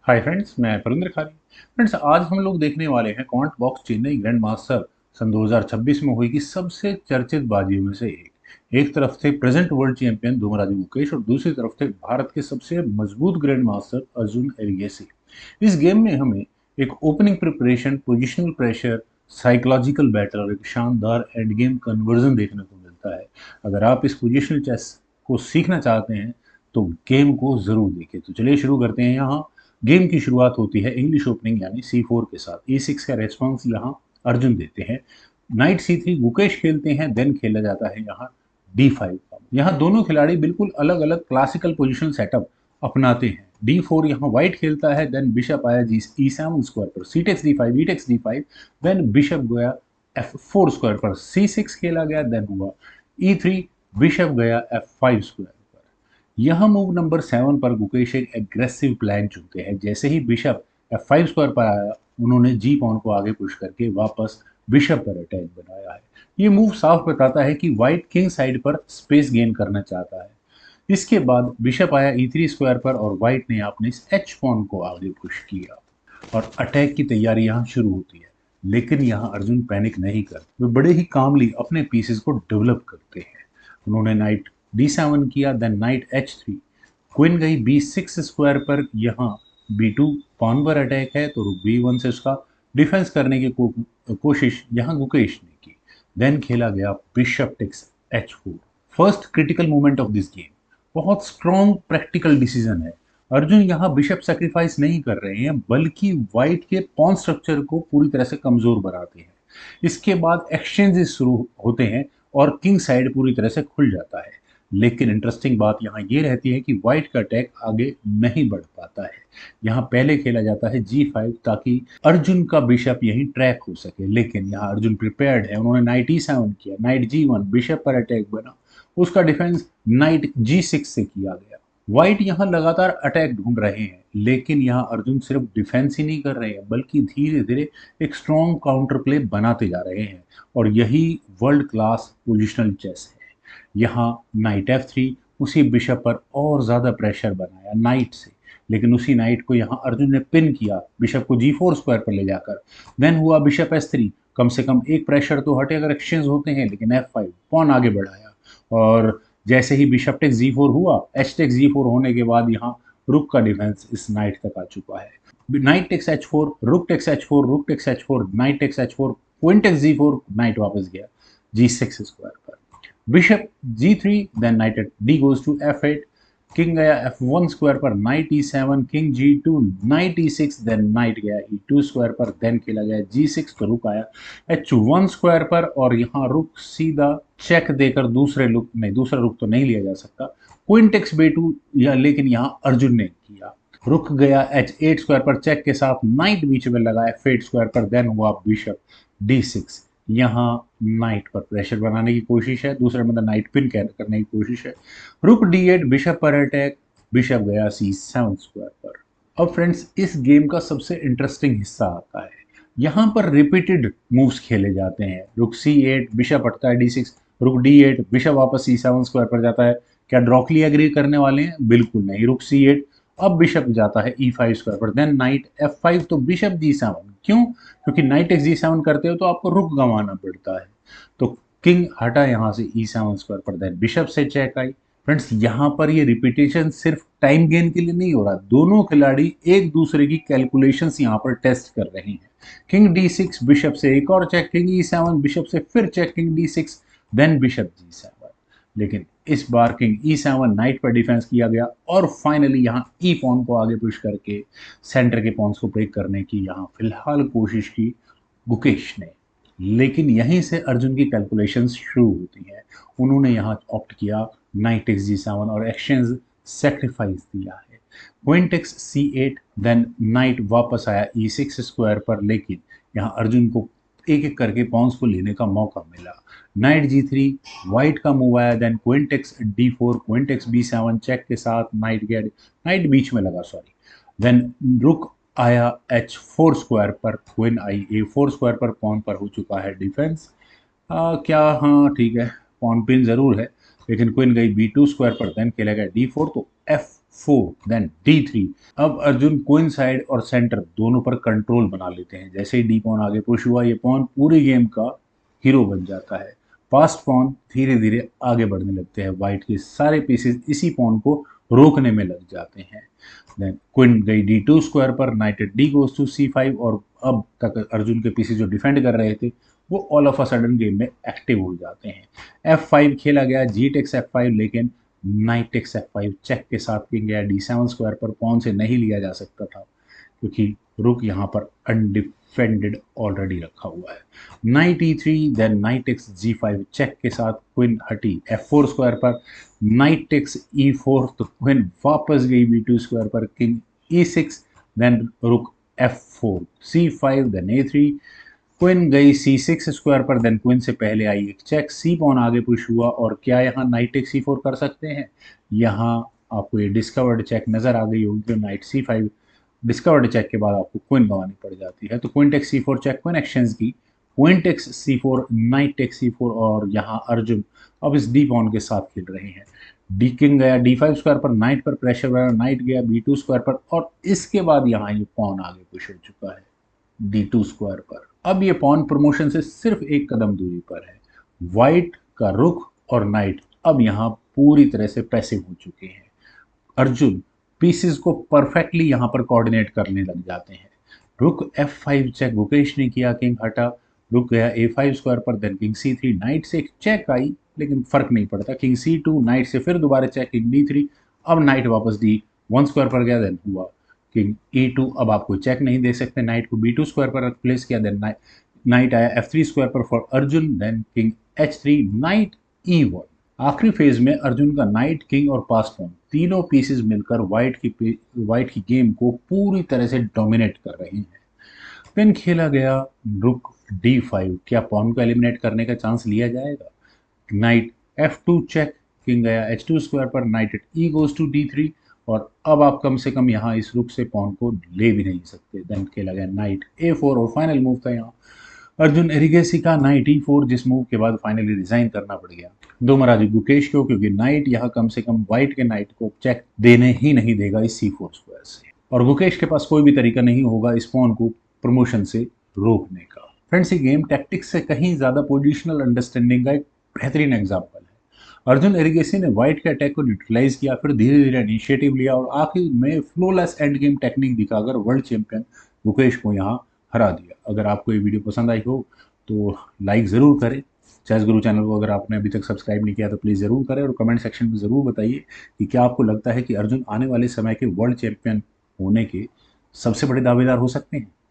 Hi friends, मैं परिंदर खारी। Friends, आज हम लोग देखने वाले हैं Quant Box Chennai Grand Master सन 2026 में हुई की सबसे चर्चित बाजियों में से एक तरफ थे प्रेजेंट वर्ल्ड चैंपियन धूमराजू गुकेश और दूसरी तरफ थे भारत के सबसे मजबूत ग्रैंड मास्टर अर्जुन एरिगेसी। इस गेम में हमें एक opening preparation, positional pressure, psychological battle और एक शानदार एंड गेम कन्वर्जन देखने को मिलता है। अगर आप इस पोजिशनल चेस को सीखना चाहते हैं तो गेम को जरूर देखें। तो चलिए शुरू करते हैं। यहाँ गेम की शुरुआत होती है इंग्लिश ओपनिंग यानी C4 के साथ। E6 का रेस्पॉन्स यहाँ अर्जुन देते हैं। नाइट C3 गुकेश खेलते हैं, देन खेला जाता है यहाँ D5 का। यहाँ दोनों खिलाड़ी बिल्कुल अलग अलग क्लासिकल पोजिशनल सेटअप अपनाते हैं। D4 यहाँ व्हाइट खेलता है, देन बिशप आया E7 स्क्वायर पर, C takes D5, E takes D5, then bishop गया F4 स्क्वायर पर, C6 खेला गया, देन हुआ E3, बिशप गया F5 स्क्वायर। यह मूव नंबर 7 पर गुकेश एक एग्रेसिव प्लान चुनते हैं। जैसे ही बिशप F5 स्क्वायर पर आया, उन्होंने जी पॉन को आगे पुश करके वापस बिशप पर अटैक बनाया है। ये मूव साफ बताता है कि व्हाइट किंग साइड पर स्पेस गेन करना चाहता है। इसके बाद बिशप आया E3 स्क्वायर पर और व्हाइट ने अपने इस एच पॉन को आगे पुश किया और अटैक की तैयारी यहाँ शुरू होती है। लेकिन यहाँ अर्जुन पैनिक नहीं करते, वे बड़े ही कामली अपने पीसेस को डेवलप करते हैं। उन्होंने नाइट D7 किया, देन नाइट H3, क्वीन गई B6 स्क्वायर पर। यहाँ B2 पॉन पर अटैक है तो रुक B1 से उसका डिफेंस करने की कोशिश यहाँ गुकेश ने की। देन खेला गया bishop takes H4, first critical movement of this game. बहुत स्ट्रॉन्ग प्रैक्टिकल डिसीजन है। अर्जुन यहाँ बिशप सेक्रीफाइस नहीं कर रहे हैं, बल्कि व्हाइट के पॉन स्ट्रक्चर को पूरी तरह से कमजोर बनाते हैं। इसके बाद एक्सचेंजेस शुरू होते हैं और किंग साइड पूरी तरह से खुल जाता है। लेकिन इंटरेस्टिंग बात यहाँ ये रहती है कि व्हाइट का अटैक आगे नहीं बढ़ पाता है। यहाँ पहले खेला जाता है G5 ताकि अर्जुन का बिशप यहीं ट्रैक हो सके। लेकिन यहाँ अर्जुन प्रिपेयर्ड है, उन्होंने नाइट E7 किया, नाइट G1, बिशप पर अटैक बना, उसका डिफेंस नाइट G6 से किया गया। व्हाइट यहाँ लगातार अटैक ढूंढ रहे हैं, लेकिन यहाँ अर्जुन सिर्फ डिफेंस ही नहीं कर रहे हैं, बल्कि धीरे धीरे एक स्ट्रॉन्ग काउंटर प्ले बनाते जा रहे हैं। और यही वर्ल्ड क्लास पोजिशनल चेस है। यहाँ नाइट F3, उसी बिशप पर और ज़्यादा प्रेशर बनाया नाइट से। लेकिन उसी नाइट को यहाँ अर्जुन ने पिन किया बिशप को G4 स्क्वायर पर ले जाकर। देन हुआ बिशप S3, कम से कम एक प्रेशर तो हटे अगर एक्सचेंज होते हैं। लेकिन F5 पॉन आगे बढ़ाया और जैसे ही बिशप टेक्स G4 हुआ, H टेक्स G4 होने के बाद यहाँ रुक का डिफेंस इस नाइट तक आ चुका है। Night takes H4, rook takes H4, rook takes H4, knight takes H4, queen takes G4, knight वापस गया G6 स्क्वायर पर। Bishop G3, then knight at D goes to F8, king गया F1 स्क्वायर पर, knight E7, king G2, knight E6, then knight गया E2 square पर, then खेला गया G6 तो रुक आया H1 स्क्वायर पर। और यहाँ रुक सीधा चेक देकर दूसरा रुक तो नहीं लिया जा सकता, क्वीन टेक्स B2 या, लेकिन यहाँ अर्जुन ने किया। रुक गया H8 स्क्वायर पर चेक के साथ, नाइट बीच में लगा F8 स्क्वायर पर, देन हुआ बिशप D6। यहाँ नाइट पर प्रेशर बनाने की कोशिश है, दूसरे मतलब नाइट पिन करने की कोशिश है। रुक D8, बिशप पर अटैक, बिशप गया C7 स्क्वायर पर। अब फ्रेंड्स, इस गेम का सबसे इंटरेस्टिंग हिस्सा आता है। यहाँ पर रिपीटेड मूव्स खेले जाते हैं। रुक C8, बिशप हटता है D6, रुक D8, बिशप वापस C7 स्क्वायर पर जाता है। क्या ड्रॉकली एग्री करने वाले हैं? बिल्कुल नहीं। रुक C8, अब बिशप जाता है E5 स्क्वायर पर, देन नाइट F5 तो बिशप G7। क्यों? क्योंकि नाइट एक्स G7 करते हो तो आपको रुक गंवाना पड़ता है। तो किंग हटा यहाँ से E7 स्क्वायर पर, देन बिशप से चेक आई। फ्रेंड्स, यहाँ पर ये रिपीटेशन सिर्फ टाइम गेन के लिए नहीं हो रहा, दोनों खिलाड़ी एक दूसरे की कैलकुलेशंस यहाँ पर टेस्ट कर रहे हैं। किंग D6, बिशप से एक और चेक, किंग E7, बिशप से फिर check, king D6, then bishop G7। लेकिन इस बार किंग E7, नाइट पर डिफेंस किया गया और फाइनली यहाँ ई पॉन को आगे पुश करके सेंटर के पॉन्स को ब्रेक करने की यहाँ फिलहाल कोशिश की गुकेश ने। लेकिन यहीं से अर्जुन की कैलकुलेशंस शुरू होती हैं। उन्होंने यहाँ ऑप्ट किया नाइट एक्स G7 और एक्सचेंज सेक्रीफाइस दिया है। Queen takes C8, then night वापस आया E6 स्क्वायर पर। लेकिन यहाँ अर्जुन को एक एक करके पॉन्स को लेने का मौका मिला। नाइट G3, व्हाइट का मूव आया, then queen takes D4, queen takes B7 check के साथ, नाइट बीच में लगा, सॉरी। देन रुक आया H4 स्क्वायर पर, क्वीन आई A4 स्क्वायर पर, पॉन पर हो चुका है डिफेंस। क्या, हाँ ठीक है, पॉन पिन जरूर है। लेकिन क्वीन गई B2 स्क्वायर पर, देन खेला गया D4 तो F4 देन D3। अब अर्जुन क्वीन साइड और सेंटर दोनों पर कंट्रोल बना लेते हैं। जैसे ही डी पॉन आगे पुश हुआ, ये पॉन पूरी गेम का हीरो बन जाता है। फास्ट पॉन धीरे धीरे आगे बढ़ने लगते हैं। व्हाइट के सारे पीसेस इसी पॉन को रोकने में लग जाते हैं। देन क्वीन गई D2 स्क्वायर पर, knight at D goes to C5, और अब तक अर्जुन के पीसेस जो डिफेंड कर रहे थे वो all of a sudden game में एक्टिव हो जाते हैं। F5 खेला गया, जी टेक्स F5, लेकिन नाइट टेक्स F5 चेक के साथ किंग गया D7 स्क्वायर पर। पॉन से नहीं लिया जा सकता था क्योंकि रुक यहाँ पर अनडिफेंडेड ऑलरेडी रखा हुआ है। Knight E3, then knight takes G5 check के साथ क्वीन हटी F4 स्क्वायर पर। नाइट टेक्स E4, तो क्वीन वापस गई B2 स्क्वायर पर। किंग E6, देन रुक F4 C5, then A3, queen गई C6 स्क्वायर पर। देन क्वीन से पहले आई एक चेक, सी पॉन आगे पुश हुआ, और क्या यहाँ नाइट टेक्स C4 कर सकते हैं? यहाँ आपको ये डिस्कवर्ड चेक नजर आ गई होगी, तो नाइट C5 डिस्कवर्ड चेक के बाद आपको क्वीन गंवानी पड़ जाती है। तो queen takes C4 check, queen exchange की, queen takes C4, knight takes C4, और यहाँ अर्जुन अब इस डी पॉन के साथ खेल रहे हैं। डी किंग गया D5 स्क्वायर पर, नाइट पर प्रेशर बना, नाइट गया B2 स्क्वायर पर, और इसके बाद यहाँ ये पॉन आगे पुश हो चुका है D2 स्क्वायर पर। अब ये पॉन प्रमोशन से सिर्फ एक कदम दूरी पर है। व्हाइट का रुख और नाइट अब यहाँ पूरी तरह से पैसिव हो चुके हैं। अर्जुन पीसेस को परफेक्टली यहाँ पर कोऑर्डिनेट करने लग जाते हैं। रुक F5 चेक गुकेश ने किया, किंग हटा, रुक गया A5 स्क्वायर पर, देन किंग C3, नाइट से एक चेक आई लेकिन फर्क नहीं पड़ता। किंग C2, नाइट से फिर दोबारा चेक, किंग D3, अब नाइट वापस D1 स्क्वायर पर गया, देन हुआ किंग E2। अब आप कोई चेक नहीं दे सकते, नाइट को B2 स्क्वायर पर प्लेस किया, देन नाइट आया F3 स्क्वायर पर for Arjun, then king H3, knight E1। आखिरी फेज में अर्जुन का नाइट, किंग और पास पॉन तीनों पीसेस मिलकर व्हाइट की गेम को पूरी तरह से डोमिनेट कर रहे हैं। पिन खेला गया, रुक D5, क्या पॉन को एलिमिनेट करने का चांस लिया जाएगा? नाइट F2 चेक, किंग गया H2 स्क्वायर पर, knight at E goes to D3, और अब आप कम से कम यहाँ इस रुक से पॉन को ले भी नहीं सकते। देन खेला गया नाइट A4, और फाइनल मूव था यहाँ अर्जुन एरिगेसी का नाइट E4, जिस मूव के बाद फाइनली रिजाइन करना पड़ गया दो महाराज गुकेश को, क्योंकि नाइट यहाँ कम से कम व्हाइट के नाइट को चेक देने ही नहीं देगा इस C4 स्क्वायर से, और गुकेश के पास कोई भी तरीका नहीं होगा इस पॉन को प्रमोशन से रोकने का। फ्रेंड्स, ये गेम टैक्टिक्स से कहीं ज्यादा पोजिशनल अंडरस्टैंडिंग का एक बेहतरीन एग्जाम्पल है। अर्जुन एरिगेसी ने व्हाइट के अटैक को न्यूट्रलाइज किया, फिर धीरे धीरे इनिशिएटिव लिया, और आखिर में फ्लोलेस एंड गेम टेक्निक दिखाकर वर्ल्ड चैंपियन गुकेश को यहाँ हरा दिया। अगर आपको ये वीडियो पसंद आई हो तो लाइक ज़रूर करें। चेस गुरु चैनल को अगर आपने अभी तक सब्सक्राइब नहीं किया तो प्लीज़ ज़रूर करें, और कमेंट सेक्शन में ज़रूर बताइए कि क्या आपको लगता है कि अर्जुन आने वाले समय के वर्ल्ड चैंपियन होने के सबसे बड़े दावेदार हो सकते हैं।